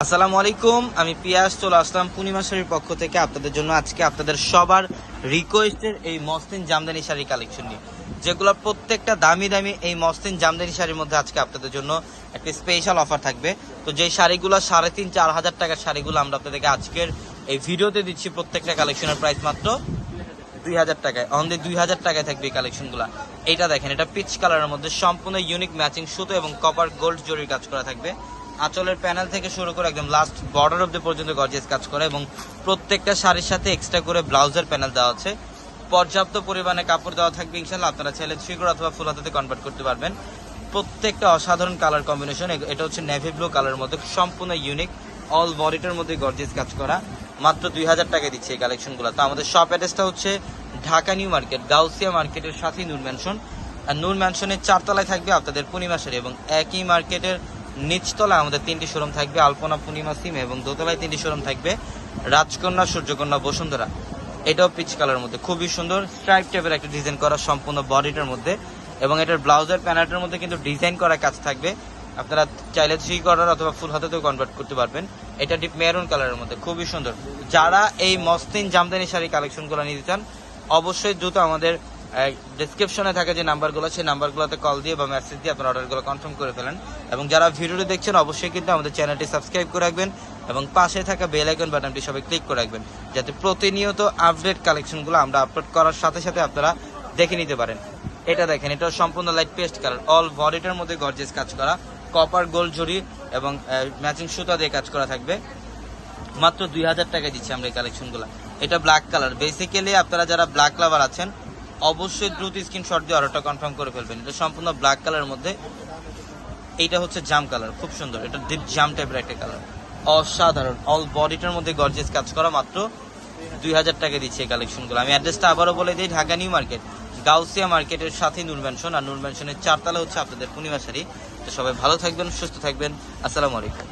আসসালামু আলাইকুম, আমি পিয়াস চলে আসলাম পূর্ণিমা শাড়ির পক্ষ থেকে আপনাদের জন্য আজকে আপনাদের সবার রিকোয়েস্টের এই মসলিন জামদানি শাড়ি কালেকশন নিয়ে, যেগুলো প্রত্যেকটা দামি দামি এই মসলিন জামদানি শাড়ির মধ্যে আজকে আপনাদের জন্য একটা স্পেশাল অফার থাকবে। তো যে শাড়িগুলো 3,500-4,000 টাকার শাড়িগুলো আমরা আপনাদেরকে আজকের এই ভিডিওতে দিচ্ছি, প্রত্যেকটা কালেকশনের প্রাইস মাত্র 2,000 টাকায়, অনলি 2,000 টাকায় থাকবে এই কালেকশনগুলো। এইটা দেখেন, এটা পিচ কালারের মধ্যে সম্পূর্ণ ইউনিক ম্যাচিং সুতো এবং কপার গোল্ড জরির কাজ করা থাকবে। আঁচলের প্যানেল থেকে শুরু করে একদম লাস্ট বর্ডার অব্দি পর্যন্ত গর্জিয়াস কাজ করে এবং প্রত্যেকটা শাড়ির সাথে এক্সট্রা করে ব্লাউজের প্যানেল দেওয়া আছে। পর্যাপ্ত পরিমাণে কাপড় দেওয়া থাকবে ইনশাল্লাহ, আপনারা চাইলে থ্রিকোর অথবা ফুল হাতাতে কনভার্ট করতে পারবেন। প্রত্যেকটা অসাধারণ কালার কম্বিনেশন। এটা হচ্ছে নেভি ব্লু কালারের মধ্যে সম্পূর্ণ ইউনিক, অল বডিটার মধ্যে গর্জিয়াস কাজ করা। মাত্র 2,000 টাকায় দিচ্ছে এই কালেকশনগুলো। তো আমাদের শপ অ্যাড্রেসটা হচ্ছে ঢাকা নিউ মার্কেট, গাউসিয়া মার্কেটের সাথেই নূর ম্যানশন। আর নূর ম্যানশনের 4 তলায় থাকবে আপনাদের পূর্ণিমা শাড়ি এবং একই মার্কেটের নিচতলায় আমাদের 3টি শোরুম থাকবে, আলপনা, পূর্ণিমা, সিমে, এবং দোতলায় 3টি শোরুম থাকবে, রাজকন্যা, সূর্যকন্যা, বসুন্ধরা। এটাও পিচ কালারের মধ্যে খুবই সুন্দর স্ট্রাইপ টাইপের একটা ডিজাইন করা সম্পূর্ণ বডিটার মধ্যে, এবং এটার ব্লাউজের প্যানেলটার মধ্যে কিন্তু ডিজাইন করা কাজ থাকবে। আপনারা চাইলে থ্রি কর্নার অথবা ফুল হাতাতেও কনভার্ট করতে পারবেন। এটা ডিপ মেরুন কালারের মধ্যে খুবই সুন্দর। যারা এই মসলিন জামদানি শাড়ি কালেকশনগুলো নিতে চান, অবশ্যই দ্রুত আমাদের ডেসক্রিপশনে থাকে যে নাম্বারগুলো, সেই নাম্বারগুলোতে কল দিয়ে বা মেসেজ দিয়ে আপনার অর্ডারগুলো কনফার্ম করে ফেলেন। এবং যারা ভিডিওটি দেখছেন অবশ্যই কিন্তু আমাদের চ্যানেলটি সাবস্ক্রাইব করে রাখবেন এবং পাশে থাকা বেল আইকন বাটনটি সবাই ক্লিক করে রাখবেন, যাতে প্রতিনিয়ত আপডেট কালেকশনগুলো আমরা আপলোড করার সাথে সাথে আপনারা দেখে নিতে পারেন। এটা দেখেন, এটা সম্পূর্ণ লাইট পেস্ট কালার, অল বডিটার মধ্যে গর্জিয়াস কাজ করা, কপার গোল্ড জরি এবং ম্যাচিং সুতা দিয়ে কাজ করা থাকবে। মাত্র 2,000 টাকায় দিচ্ছি আমরা এই কালেকশনগুলো। এটা ব্ল্যাক কালার। বেসিক্যালি আপনারা যারা ব্ল্যাক লাভার আছেন অবশ্যই দ্রুত স্ক্রিনশট দিয়ে অর্ডারটা কনফার্ম করে ফেলবেন। এটা সম্পূর্ণ ব্ল্যাক কালারের মধ্যে, এইটা হচ্ছে জাম কালার, খুব সুন্দর। এটা ডিপ জাম টাইপের একটা কালার, অসাধারণ। অল বডিটার মধ্যে গর্জিয়াস কাজ করা। মাত্র 2,000 টাকা দিচ্ছে এই কালেকশনগুলো। আমি অ্যাড্রেসটা আবারও বলে দিই, ঢাকা নিউ মার্কেট, গাউসিয়া মার্কেটের সাথেই নূর ম্যানশন, আর নূর ম্যানশনের 4 তলা হচ্ছে আপনাদের পূর্ণিমা শাড়ি। তো সবাই ভালো থাকবেন, সুস্থ থাকবেন। আসসালামু আলাইকুম।